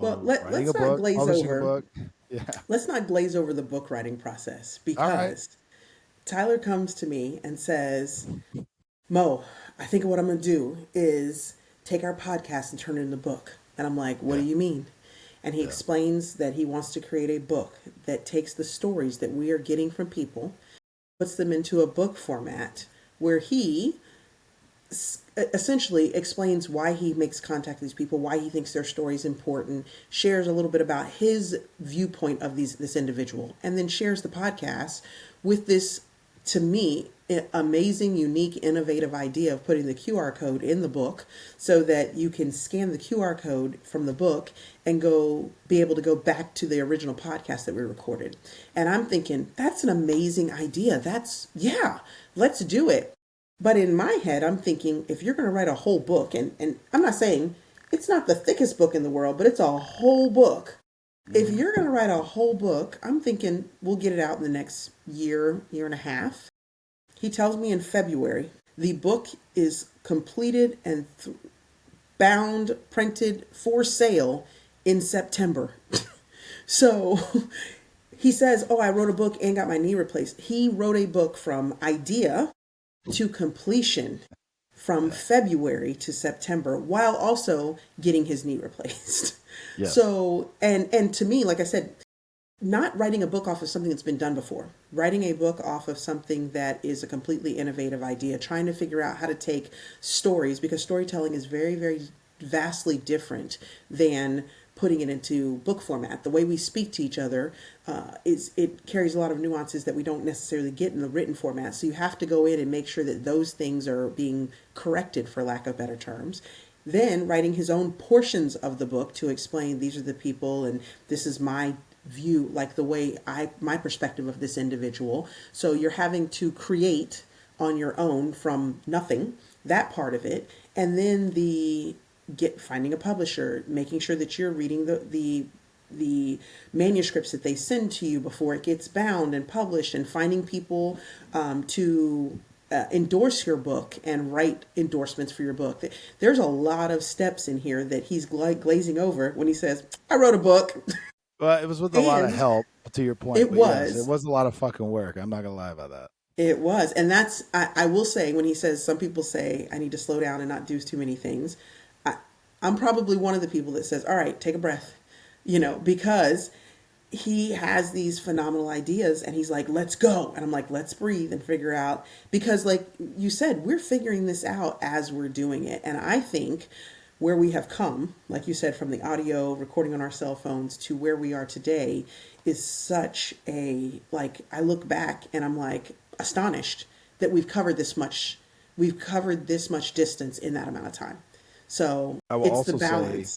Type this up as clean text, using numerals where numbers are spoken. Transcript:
Well, on writing let's a not book, glaze publishing a over. book. Yeah. Let's not glaze over the book writing process All right. because Tyler comes to me and says, Mo, I think what I'm going to do is take our podcast and turn it into a book. And I'm like, what do Yeah. you mean? And he Yeah. explains that he wants to create a book that takes the stories that we are getting from people, puts them into a book format where he essentially explains why he makes contact with these people, why he thinks their story is important, shares a little bit about his viewpoint of this individual, and then shares the podcast with this, to me, amazing, unique, innovative idea of putting the QR code in the book so that you can scan the QR code from the book and go be able to go back to the original podcast that we recorded. And I'm thinking, that's an amazing idea. Yeah, let's do it. But in my head, I'm thinking, if you're going to write a whole book, and I'm not saying it's not the thickest book in the world, but it's a whole book. If Hmm. you're going to write a whole book, I'm thinking we'll get it out in the next year, year and a half. He tells me in February. The book is completed and bound, printed for sale in September. So he says, oh, I wrote a book and got my knee replaced. He wrote a book from idea to completion from Yeah. February to September while also getting his knee replaced. Yes. So, and to me, like I said, not writing a book off of something that's been done before, writing a book off of something that is a completely innovative idea, trying to figure out how to take stories, because storytelling is very, very vastly different than putting it into book format. The way we speak to each other is it carries a lot of nuances that we don't necessarily get in the written format. So you have to go in and make sure that those things are being corrected, for lack of better terms. Then writing his own portions of the book to explain these are the people and this is my view, like the way my perspective of this individual. So you're having to create on your own from nothing, that part of it. And then the finding a publisher, making sure that you're reading the manuscripts that they send to you before it gets bound and published, and finding people to endorse your book and write endorsements for your book. There's a lot of steps in here that he's glazing over when he says, I wrote a book. Well, it was with a lot of And help, to your point. it But yes, it was. was a lot of fucking work. I'm not gonna lie about that. It was. And that's, I will say, when he says, some people say, I need to slow down and not do too many things. I, I'm probably one of the people that says, all right, take a breath, because he has these phenomenal ideas and he's like, let's go. And I'm like, let's breathe and figure out, because like you said, we're figuring this out as we're doing it. And I think where we have come, like you said, from the audio recording on our cell phones to where we are today is such a, like, I look back and I'm like astonished that we've covered this much distance in that amount of time. So I will it's the also say balance.